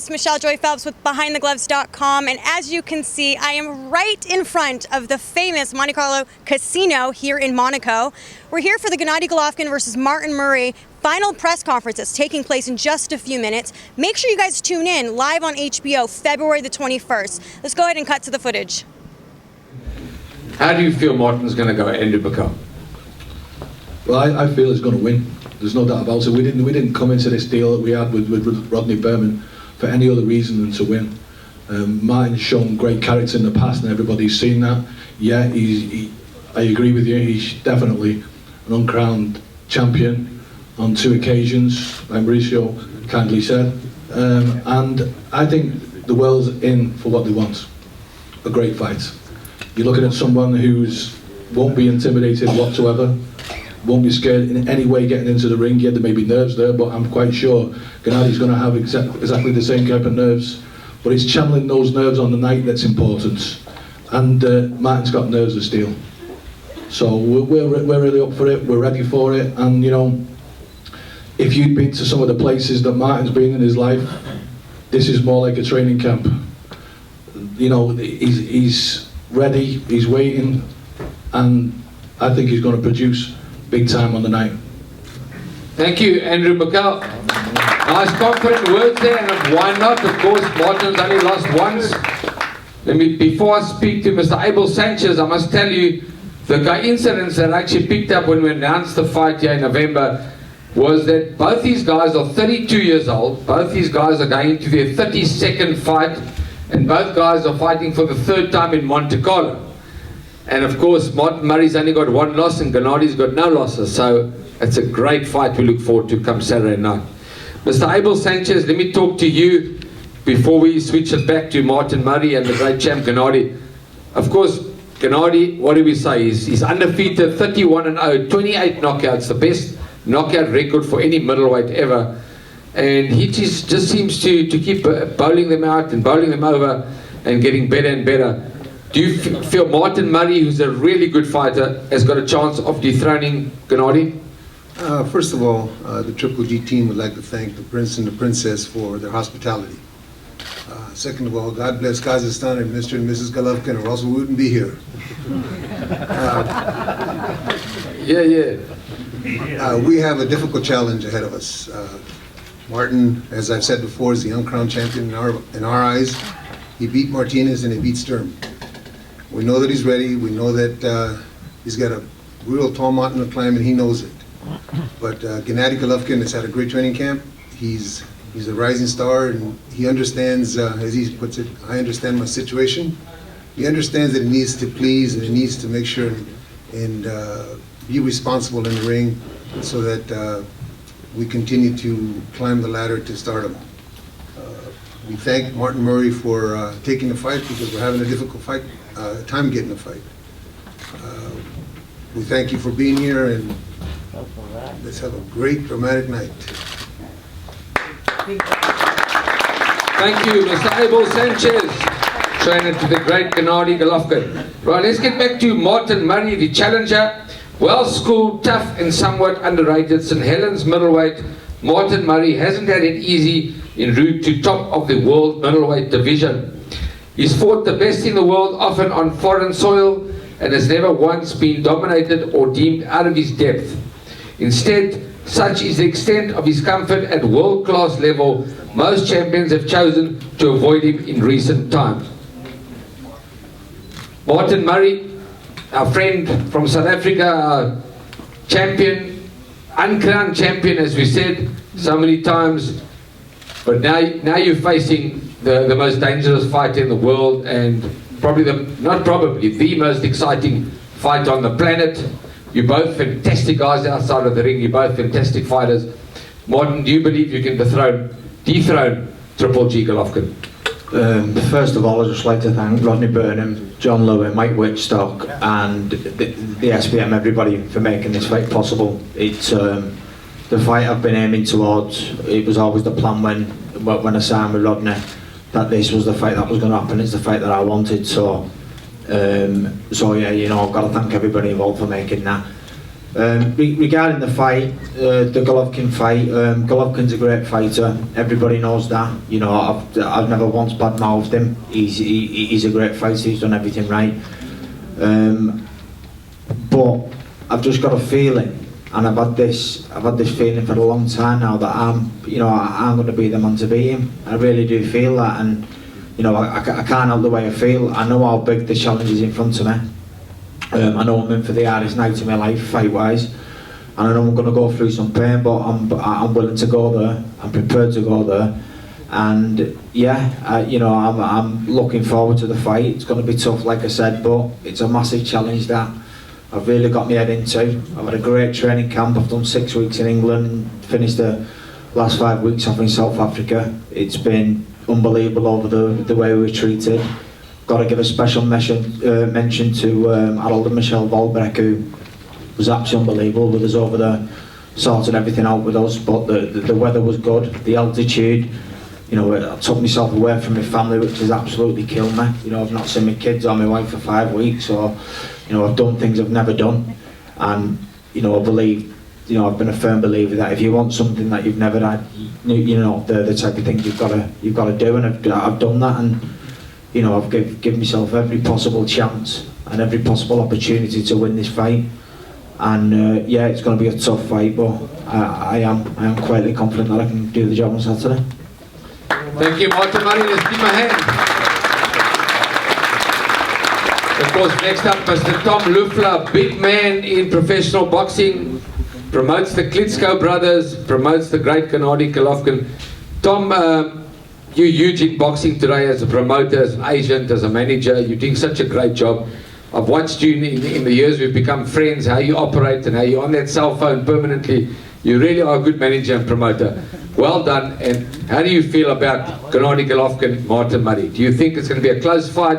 It's Michelle Joy Phelps with BehindTheGloves.com, and as you can see, I am right in front of the famous Monte Carlo Casino here in Monaco. We're here for the Gennady Golovkin versus Martin Murray final press conference that's taking place in just a few minutes. Make sure you guys tune in live on HBO February the 21st. Let's go ahead and cut to the footage. How do you feel Martin's going to go, Andrew McCall? Well, I feel he's going to win. There's no doubt about it. We didn't come into this deal that we had with Rodney Berman for any other reason than to win. Martin's shown great character in the past, and everybody's seen that. Yeah, I agree with you. He's definitely an uncrowned champion on 2 occasions, like Mauricio kindly said. And I think the world's in for what they want. A great fight. You're looking at someone who's won't be intimidated whatsoever. Won't be scared in any way getting into the ring. Yeah, there may be nerves there, but I'm quite sure Gennady's going to have exactly the same type of nerves. But it's channeling those nerves on the night that's important. And Martin's got nerves of steel. So we're really up for it. We're ready for it. And you know, if you'd been to some of the places that Martin's been in his life, this is more like a training camp. You know, he's ready. He's waiting, and I think he's going to produce big time on the night. Thank you, Andrew McCall. Nice confident words there, and why not? Of course, Martin's only lost once. Before I speak to Mr. Abel Sanchez, I must tell you the coincidence that I actually picked up when we announced the fight here in November was that both these guys are 32 years old. Both these guys are going into their 32nd fight, and both guys are fighting for the 3rd time in Monte Carlo. And of course, Martin Murray's only got 1 loss and Gennady's got no losses. So it's a great fight we look forward to come Saturday night. Mr. Abel Sanchez, let me talk to you before we switch it back to Martin Murray and the great champ Gennady. Of course, Gennady, what do we say? He's undefeated, 31-0, 28 knockouts, the best knockout record for any middleweight ever. And he just seems to keep bowling them out and bowling them over and getting better and better. Do you feel Martin Murray, who's a really good fighter, has got a chance of dethroning Gennady? First of all, the Triple G team would like to thank the Prince and the Princess for their hospitality. Second of all, God bless Kazakhstan and Mr. and Mrs. Golovkin, or else we wouldn't be here. We have a difficult challenge ahead of us. Martin, as I've said before, is the uncrowned champion in our eyes. He beat Martinez and he beat Sturm. We know that he's ready. We know that he's got a real tall mountain to climb, and he knows it. But Gennady Golovkin has had a great training camp. He's a rising star, and he understands, as he puts it, I understand my situation. He understands that he needs to please, and he needs to make sure and be responsible in the ring so that we continue to climb the ladder to stardom. We thank Martin Murray for taking the fight, because we're having a difficult time getting the fight. We thank you for being here, and let's have a great dramatic night. Thank you, Mr. Abel Sanchez, trainer to the great Gennady Golovkin. Right, let's get back to Martin Murray, the challenger. Well-schooled, tough, and somewhat underrated St. Helens middleweight, Martin Murray hasn't had it easy en route to top of the world middleweight division. He's fought the best in the world, often on foreign soil, and has never once been dominated or deemed out of his depth. Instead, such is the extent of his comfort at world-class level, most champions have chosen to avoid him in recent times. Martin Murray, our friend from South Africa, our champion, uncrowned champion, as we said so many times, but now you're facing the most dangerous fighter in the world, and the most exciting fight on the planet. You're both fantastic guys outside of the ring. You're both fantastic fighters. Martin, do you believe you can dethrone Triple G Golovkin? First of all, I'd just like to thank Rodney Burnham, John Lowe, Mike Wittstock, and the SPM, everybody, for making this fight possible. It's the fight I've been aiming towards. It was always the plan when I signed with Rodney, that this was the fight that was going to happen. It's the fight that I wanted. So yeah, you know, I've got to thank everybody involved for making that. Regarding the fight, the Golovkin fight, Golovkin's a great fighter. Everybody knows that. You know, I've never once badmouthed him. He's a great fighter. He's done everything right. But I've just got a feeling, and I've had this feeling for a long time now, that I'm going to be the man to beat him. I really do feel that, and you know, I can't help the way I feel. I know how big the challenge is in front of me. I know I'm in for the hardest night of my life, fight-wise, and I know I'm going to go through some pain, but I'm willing to go there. I'm prepared to go there, and yeah, you know, I'm looking forward to the fight. It's going to be tough, like I said, but it's a massive challenge that I've really got my head into. I've had a great training camp. I've done 6 weeks in England, finished the last 5 weeks off in South Africa. It's been unbelievable over the way we were treated. Got to give a special mention to Harold and Michelle Volbeck, who was absolutely unbelievable with us over there, sorted everything out with us. But the weather was good, the altitude. You know, I took myself away from my family, which has absolutely killed me. You know, I've not seen my kids or my wife for 5 weeks, or you know, I've done things I've never done, and you know, I believe. You know, I've been a firm believer that if you want something that you've never had, you know, the type of things you've got to do, and I've done that, and you know, I've given myself every possible chance and every possible opportunity to win this fight, and yeah, it's going to be a tough fight, but I am quietly confident that I can do the job on Saturday. Thank you, Martin Murray. Let's give him a hand. Of course, next up, Mr. Tom Lufla, big man in professional boxing, promotes the Klitschko brothers, promotes the great Gennady Golovkin. Tom, you're huge in boxing today as a promoter, as an agent, as a manager. You're doing such a great job. I've watched you in the years we've become friends, how you operate and how you're on that cell phone permanently. You really are a good manager and promoter. Well done. And how do you feel about Gennady Golovkin, Martin Murray? Do you think it's going to be a close fight?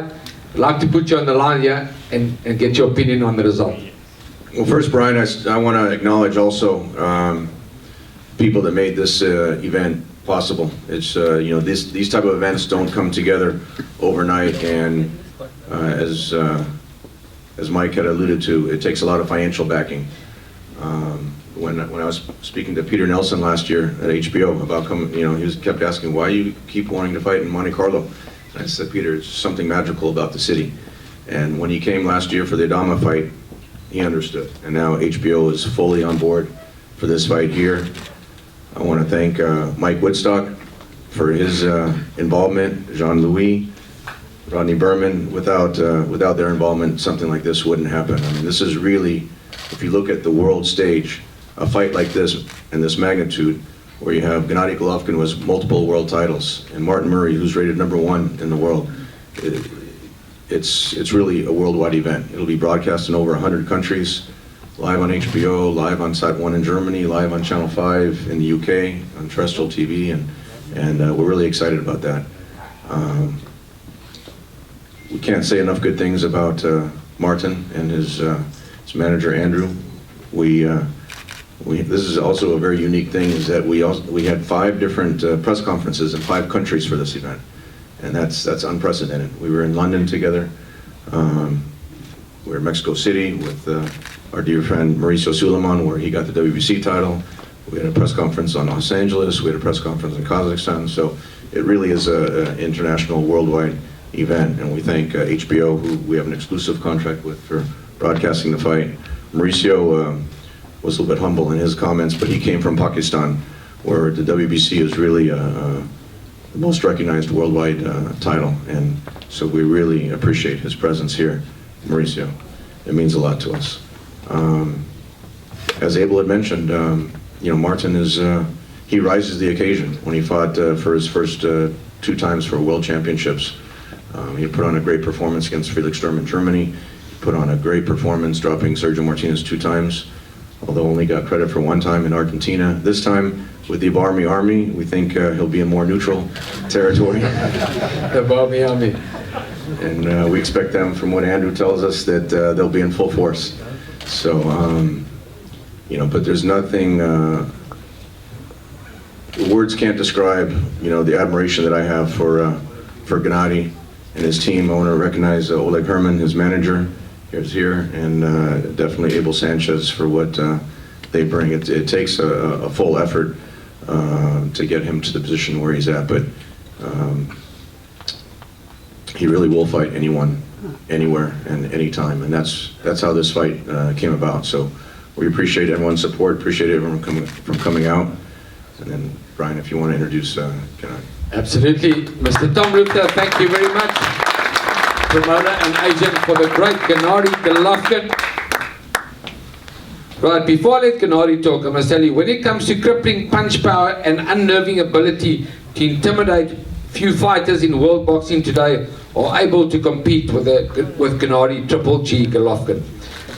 I'd like to put you on the line here and get your opinion on the result. Well, first, Brian, I want to acknowledge also people that made this event possible. It's you know, these type of events don't come together overnight, and as Mike had alluded to, it takes a lot of financial backing. When I was speaking to Peter Nelson last year at HBO about coming, you know, he kept asking, why you keep wanting to fight in Monte Carlo? And I said, Peter, it's something magical about the city. And when he came last year for the Adama fight, he understood. And now HBO is fully on board for this fight here. I want to thank Mike Woodstock for his involvement, Jean-Louis, Rodney Berman. Without their involvement, something like this wouldn't happen. I mean, this is really, if you look at the world stage, a fight like this and this magnitude, where you have Gennady Golovkin with multiple world titles, and Martin Murray, who's rated #1 in the world. It's really a worldwide event. It'll be broadcast in over 100 countries, live on HBO, live on Sat 1 in Germany, live on Channel 5 in the UK, on terrestrial TV, and we're really excited about that. We can't say enough good things about Martin and his manager Andrew. This is also a very unique thing, is that we had 5 different press conferences in 5 countries for this event. And that's unprecedented. We were in London together. We were in Mexico City with our dear friend Mauricio Suleiman, where he got the WBC title. We had a press conference on Los Angeles. We had a press conference in Kazakhstan. So it really is an international, worldwide event. And we thank HBO, who we have an exclusive contract with, for broadcasting the fight. Mauricio was a little bit humble in his comments, but he came from Pakistan, where the WBC is really the most recognized worldwide title, and so we really appreciate his presence here, Mauricio. It means a lot to us. As Abel had mentioned, you know, Martin he rises the occasion. When he fought for his first 2 times for World Championships, he put on a great performance against Felix Sturm in Germany. He put on a great performance, dropping Sergio Martinez 2 times, although only got credit for 1 time in Argentina. This time, with the Barmy Army, we think he'll be in more neutral territory. The Barmy Army. And we expect them, from what Andrew tells us, that they'll be in full force. So, you know, but there's nothing, words can't describe, you know, the admiration that I have for Gennady and his team. I want to recognize Oleg Herman, his manager. is here, and definitely Abel Sanchez for what they bring. It takes a full effort to get him to the position where he's at, but he really will fight anyone, anywhere, and anytime, and that's how this fight came about. So we appreciate everyone's support, appreciate everyone coming out, and then Brian, if you want to introduce Gennady. Absolutely. Mr. Tom Luther, thank you very much. Promoter and agent for the great Gennady Golovkin. Right, before I let Gennady talk, I must tell you, when it comes to crippling punch power and unnerving ability to intimidate, few fighters in world boxing today are able to compete with Gennady Triple G Golovkin.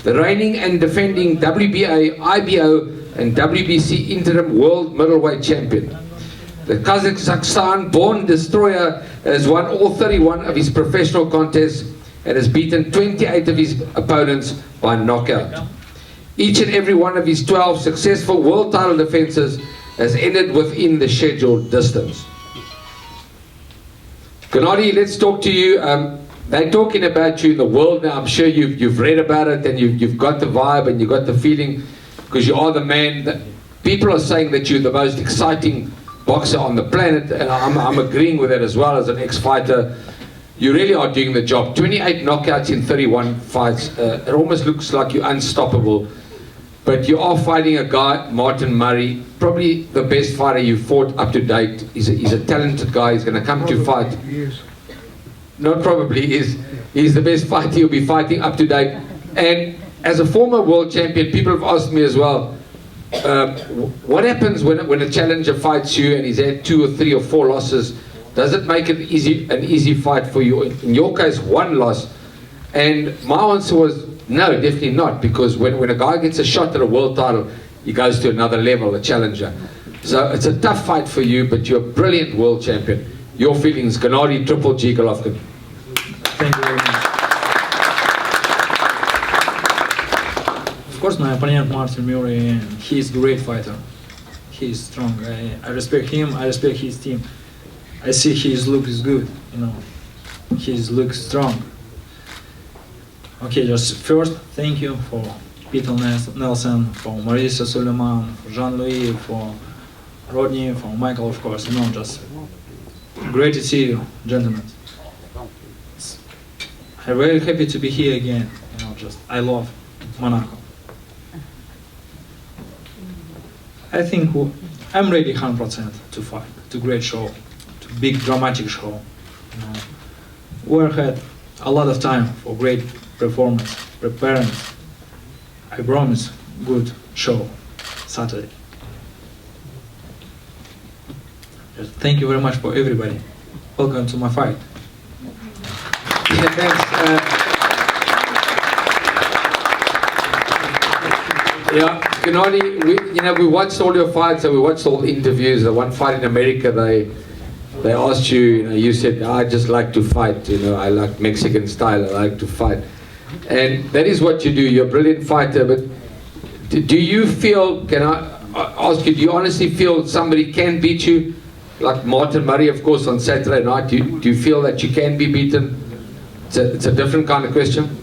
The reigning and defending WBA, IBO and WBC interim world middleweight champion. The Kazakhstan-born destroyer has won all 31 of his professional contests and has beaten 28 of his opponents by knockout. Each and every one of his 12 successful world title defenses has ended within the scheduled distance. Gennady, let's talk to you. They're talking about you in the world now. I'm sure you've read about it and you've got the vibe and you've got the feeling, because you are the man. People are saying that you're the most exciting boxer on the planet, and I'm agreeing with that as well as an ex-fighter. You really are doing the job. 28 knockouts in 31 fights. It almost looks like you're unstoppable. But you are fighting a guy, Martin Murray, probably the best fighter you've fought up to date. He's a talented guy. He's going to come to fight. Not probably, he's the best fighter you'll be fighting up to date. And as a former world champion, people have asked me as well, what happens when a challenger fights you and he's had 2 or 3 or 4 losses? Does it make it an easy fight for you? In your case, 1 loss. And my answer was, no, definitely not, because when a guy gets a shot at a world title, he goes to another level, a challenger. So it's a tough fight for you, but you're a brilliant world champion. Your feelings, Gennady Triple G Golovkin. Thank you very much. Of course, my opponent Martin Murray, he's a great fighter. He's strong. I respect him. I respect his team. I see his look is good. You know, his look strong. Okay, just first, thank you for Peter Nelson, for Marisa Suleiman, for Jean-Louis, for Rodney, for Michael, of course. You know, just great to see you, gentlemen. I'm very happy to be here again. You know, just I love Monaco. I think I'm ready 100% to fight, to great show, to big dramatic show. You know, we had a lot of time for great performance, preparing. I promise good show Saturday. Just thank you very much for everybody. Welcome to my fight. Yeah, thanks. Yeah, Gennady, we watched all your fights and we watched all the interviews. The one fight in America, they asked you, you said, I just like to fight, I like Mexican style, I like to fight. And that is what you do. You're a brilliant fighter, but do you feel, can I ask you, do you honestly feel somebody can beat you? Like Martin Murray, of course, on Saturday night, do you feel that you can be beaten? It's a different kind of question.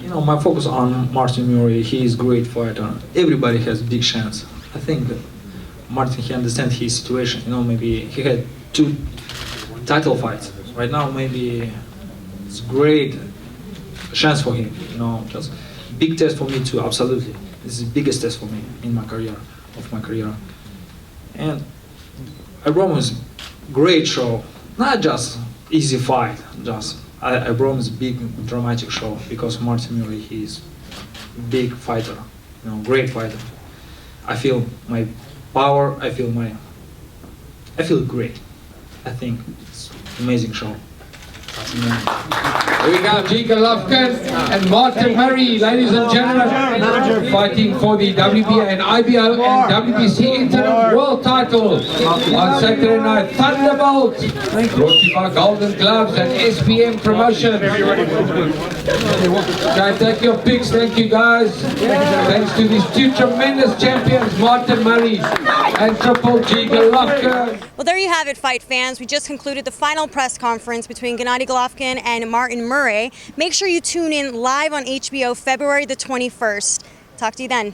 My focus on Martin Murray. He is a great fighter. Everybody has big chance. I think that Martin, he understands his situation. Maybe he had 2 title fights. Right now, maybe it's great chance for him. Just big test for me too. Absolutely, this is the biggest test for me in my career, And I promise great show, not just easy fight. I promise big dramatic show because Martin Murray, he is big fighter, great fighter. I feel my power. I feel great. I think it's amazing show. Here we go, G. Golovkin and Martin Murray, ladies and gentlemen, fighting for the WBA and IBO and WBC interim world title on Saturday night. Thunderbolt, brought to you by Golden Gloves and SPM Promotion. Okay, take your picks, thank you guys. Thanks to these 2 tremendous champions, Martin Murray and Triple G Golovkin. Well, there you have it, fight fans. We just concluded the final press conference between Gennady Golovkin Golovkin and Martin Murray. Make sure you tune in live on HBO February the 21st. Talk to you then.